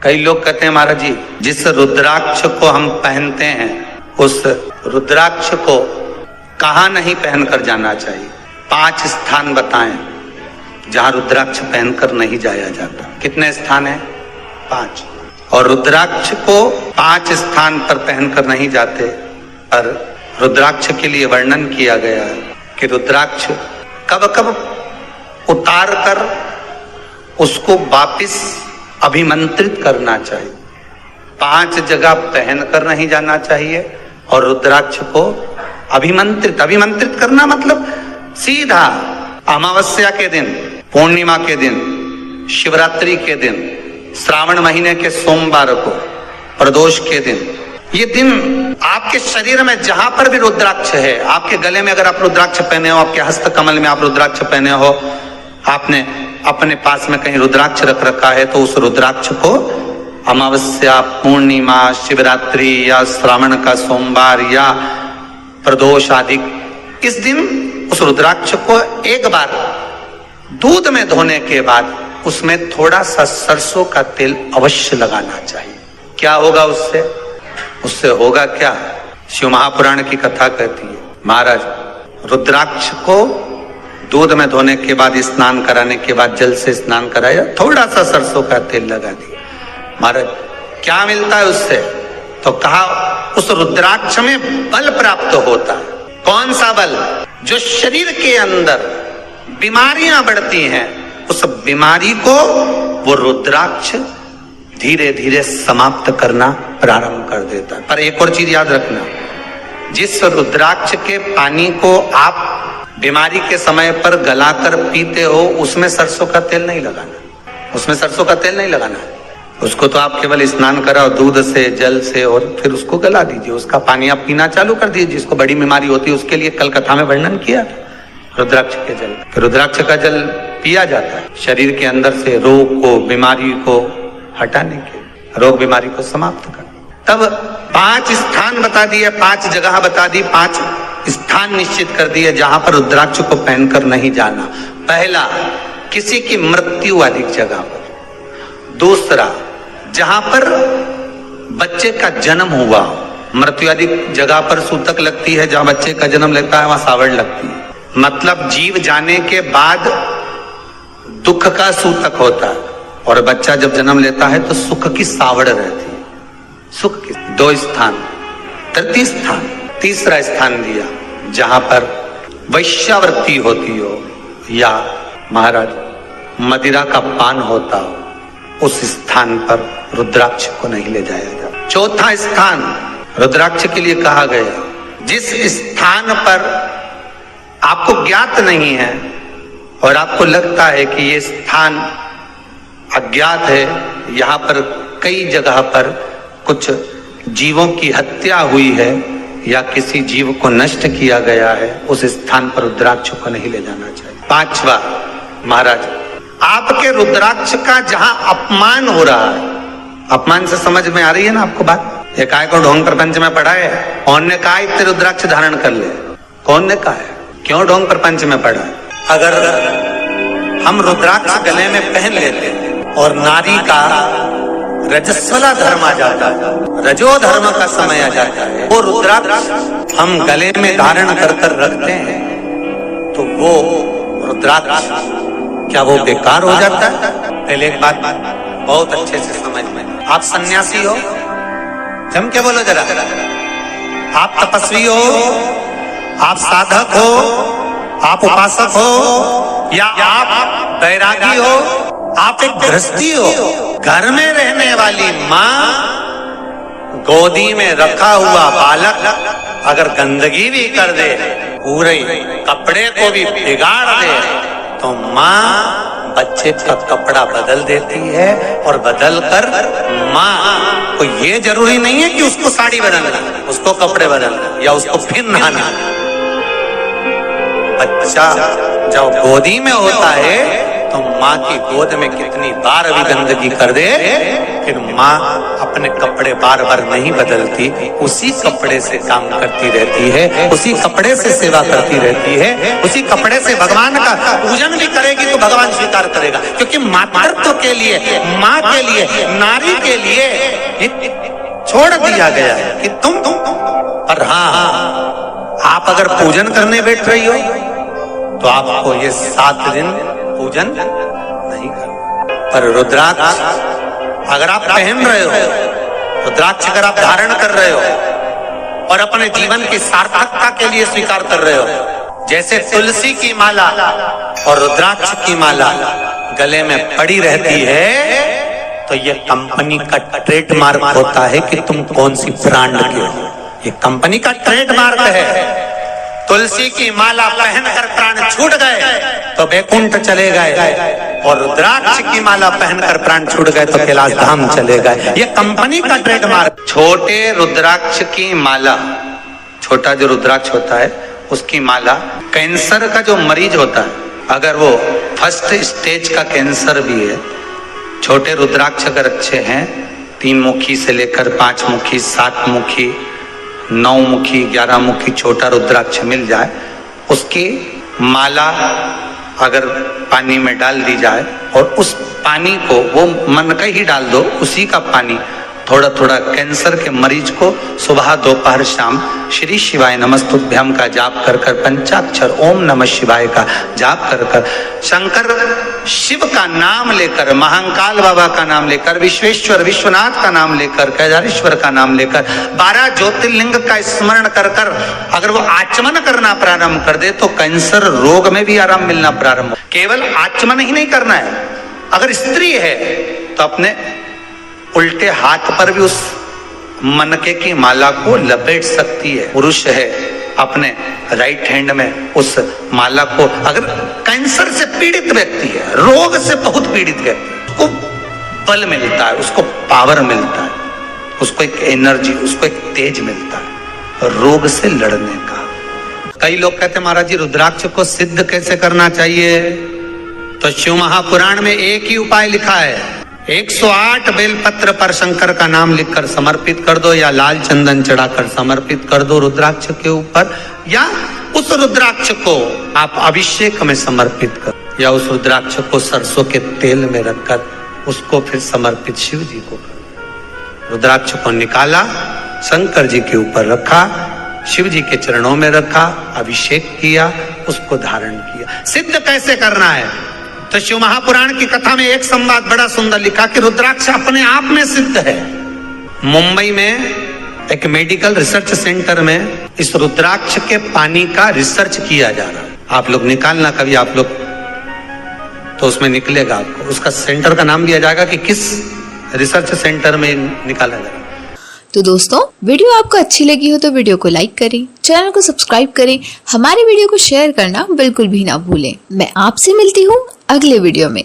कई लोग कहते हैं महाराज जी, जिस रुद्राक्ष को हम पहनते हैं उस रुद्राक्ष को कहाँ नहीं पहनकर जाना चाहिए? 5 स्थान बताएं जहां रुद्राक्ष पहनकर नहीं जाया जाता। कितने स्थान है? 5। और रुद्राक्ष को 5 स्थान पर पहनकर नहीं जाते, पर रुद्राक्ष के लिए वर्णन किया गया है कि रुद्राक्ष कब कब उतार कर उसको वापिस अभिमंत्रित करना चाहिए। 5 जगह पहनकर नहीं जाना चाहिए और रुद्राक्ष को अभिमंत्रित करना मतलब सीधा अमावस्या के दिन, पूर्णिमा के दिन, शिवरात्रि के दिन, श्रावण महीने के सोमवार को, प्रदोष के दिन, ये दिन आपके शरीर में जहां पर भी रुद्राक्ष है, आपके गले में अगर आप रुद्राक्ष पहने हो, आपके हस्त कमल में आप रुद्राक्ष पहने हो, आपने अपने पास में कहीं रुद्राक्ष रख रखा है, तो उस रुद्राक्ष को अमावस्या, पूर्णिमा, शिवरात्रि या श्रावण का सोमवार या प्रदोष आदि, इस दिन उस रुद्राक्ष को एक बार दूध में धोने के बाद उसमें थोड़ा सा सरसों का तेल अवश्य लगाना चाहिए। क्या होगा उससे? उससे होगा क्या? शिव महापुराण की कथा कहती है, महाराज रुद्राक्ष को दूध में धोने के बाद, स्नान कराने के बाद जल से स्नान कराया, थोड़ा सा सरसों का तेल लगा दिया। महाराज क्या मिलता है उससे? तो कहा उस रुद्राक्ष में बल प्राप्त होता है। कौन सा बल? जो शरीर के अंदर बीमारियां बढ़ती हैं, उस बीमारी को वो रुद्राक्ष धीरे धीरे समाप्त करना प्रारंभ कर देता है। पर एक और चीज याद रखना, जिस रुद्राक्ष के पानी को आप बीमारी के समय पर गलाकर पीते हो, उसमें सरसों का तेल नहीं लगाना, उसमें सरसों का तेल नहीं लगाना। उसको तो आप केवल स्नान कराओ दूध से, जल से, और फिर उसको गला दीजिए, उसका पानी आप पीना चालू कर दीजिए। जिसको बड़ी बीमारी होती है उसके लिए कल कथा में वर्णन किया रुद्राक्ष के जल। फिर रुद्राक्ष का जल पिया जाता है शरीर के अंदर से रोग को, बीमारी को हटाने के, रोग बीमारी को समाप्त कर। तब 5 स्थान बता दिए, 5 जगह बता दी, 5 स्थान निश्चित कर दिए जहां पर रुद्राक्ष को पहनकर नहीं जाना। पहला, किसी की मृत्यु वाली जगह पर। दूसरा, जहां पर बच्चे का जन्म हुआ, मृत्यु आदि जगह पर सूतक लगती है, जहां बच्चे का जन्म लगता है वहां सावड़ लगती है। मतलब जीव जाने के बाद दुख का सूतक होता है, और बच्चा जब जन्म लेता है तो सुख की सावड़ रहती है। सुख की 2 स्थान। तृतीय स्थान, तीसरा स्थान दिया जहां पर वैश्यावृत्ति होती हो या महाराज मदिरा का पान होता हो, उस स्थान पर रुद्राक्ष को नहीं ले जाया जाता। चौथा स्थान रुद्राक्ष के लिए कहा गया, जिस स्थान पर आपको ज्ञात नहीं है और आपको लगता है कि ये स्थान अज्ञात है, यहाँ पर कई जगह पर कुछ जीवों की हत्या हुई है या किसी जीव को नष्ट किया गया है, उस स्थान पर रुद्राक्ष को नहीं ले जाना चाहिए। 5वां, महाराज आपके रुद्राक्ष का जहां अपमान हो रहा है, अपमान से समझ में आ रही है ना आपको बात? एक आय को ढोंग प्रपंच में पढ़ा है, कौन ने कहा इतने रुद्राक्ष धारण कर ले? कौन ने कहा है? क्यों ढोंग प्रपंच में पढ़ा है? अगर हम रुद्राक्ष गले में पहन लेते और नारी का रजस्वला धर्म आ जाता है, रजो धर्म का समय आ जाता है, वो रुद्राक्ष हम गले में धारण कर कर रखते हैं, तो वो रुद्राक्ष क्या वो बेकार हो जाता है? पहले एक बात बहुत अच्छे से समझ में, आप सन्यासी हो, जम के बोलो जरा, आप तपस्वी हो, आप साधक हो, आप उपासक हो, या आप बैरागी हो, आप एक गृहस्थी हो, घर में रहने वाली माँ गोदी में रखा हुआ बालक अगर गंदगी भी कर दे, पूरे कपड़े को भी बिगाड़ दे, तो माँ बच्चे का कपड़ा बदल देती है, और बदल कर माँ को ये जरूरी नहीं है कि उसको साड़ी बदलना, उसको कपड़े बदलना या उसको फिर नहाना। बच्चा जब गोदी में होता है तो माँ की गोद में कितनी बार भी गंदगी कर दे, फिर माँ अपने कपड़े बार बार नहीं बदलती, उसी कपड़े से काम करती रहती है, उसी कपड़े से सेवा करती रहती है, उसी कपड़े से भगवान का पूजन भी करेगी तो भगवान स्वीकार करेगा। क्योंकि मातृत्व के लिए, माँ के लिए, नारी के लिए छोड़ दिया गया है कि तुम पर हाँ, आप अगर पूजन करने बैठ रही हो तो आपको ये 7 दिन पूजन नहीं करना। पर रुद्राक्ष अगर आप पहन रहे हो, रुद्राक्ष अगर आप धारण कर रहे हो और अपने जीवन की सार्थकता के लिए स्वीकार कर रहे हो, जैसे तुलसी की माला और रुद्राक्ष की माला गले में पड़ी रहती है, तो ये कंपनी का ट्रेडमार्क होता है कि तुम कौन सी ब्रांड के हो। ये कंपनी का ट्रेडमार्क है। तुलसी की माला पहनकर प्राण छूट गए तो वैकुंठ चले गए, और रुद्राक्ष की माला पहनकर प्राण छूट गए तो कैलाश धाम चले गए। ये कंपनी का ट्रेडमार्क। छोटे रुद्राक्ष की माला, छोटा जो रुद्राक्ष होता है उसकी माला, कैंसर का जो मरीज होता है, अगर वो फर्स्ट स्टेज का कैंसर भी है, छोटे रुद्राक्ष अगर अच्छे हैं, 3 मुखी से लेकर 5 मुखी, 7 मुखी, 9 मुखी, 11 मुखी छोटा रुद्राक्ष मिल जाए, उसकी माला अगर पानी में डाल दी जाए और उस पानी को वो मन का ही डाल दो, उसी का पानी थोड़ा थोड़ा कैंसर के मरीज को सुबह दोपहर शाम श्री शिवाय नमस्तुभ्यम का जाप कर कर, पंचाक्षर ओम नमः शिवाय का जाप कर कर, शंकर शिव का नाम लेकर, महाकाल बाबा का नाम लेकर, विश्वेश्वर विश्वनाथ का नाम लेकर, केदारेश्वर का नाम लेकर, 12 ज्योतिर्लिंग का स्मरण कर कर अगर वो आचमन करना प्रारंभ कर दे तो कैंसर रोग में भी आराम मिलना प्रारंभ। केवल आचमन ही नहीं करना है, अगर स्त्री है तो अपने उल्टे हाथ पर भी उस मनके की माला को लपेट सकती है। पुरुष है अपने राइट हैंड में उस माला को, अगर कैंसर से पीड़ित व्यक्ति है, रोग से बहुत पीड़ित व्यक्ति, उसको बल मिलता है, उसको पावर मिलता है, उसको एक एनर्जी, उसको एक तेज मिलता है रोग से लड़ने का। कई लोग कहते हैं महाराज जी रुद्राक्ष को सिद्ध कैसे करना चाहिए, तो शिव महापुराण में एक ही उपाय लिखा है, 108 बेलपत्र पर शंकर का नाम लिखकर समर्पित कर दो, या लाल चंदन चढ़ाकर समर्पित कर दो रुद्राक्ष के ऊपर, या उस रुद्राक्ष को आप अभिषेक में समर्पित कर, या उस रुद्राक्ष को सरसों के तेल में रखकर उसको फिर समर्पित शिव जी को कर। रुद्राक्ष को निकाला, शंकर जी के ऊपर रखा, शिव जी के चरणों में रखा, अभिषेक किया, उसको धारण किया। सिद्ध कैसे करना है, तो शिव महापुराण की कथा में एक संवाद बड़ा सुंदर लिखा कि रुद्राक्ष अपने आप में सिद्ध है। मुंबई में एक मेडिकल रिसर्च सेंटर में इस रुद्राक्ष के पानी का रिसर्च किया जा रहा है। आप लोग निकालना कभी, आप लोग तो उसमें निकलेगा आपको, उसका सेंटर का नाम दिया जाएगा कि किस रिसर्च सेंटर में निकाला जाएगा। तो दोस्तों वीडियो आपको अच्छी लगी हो तो वीडियो को लाइक करें, चैनल को सब्सक्राइब करें, हमारे वीडियो को शेयर करना बिल्कुल भी ना भूलें। मैं आपसे मिलती हूँ अगले वीडियो में।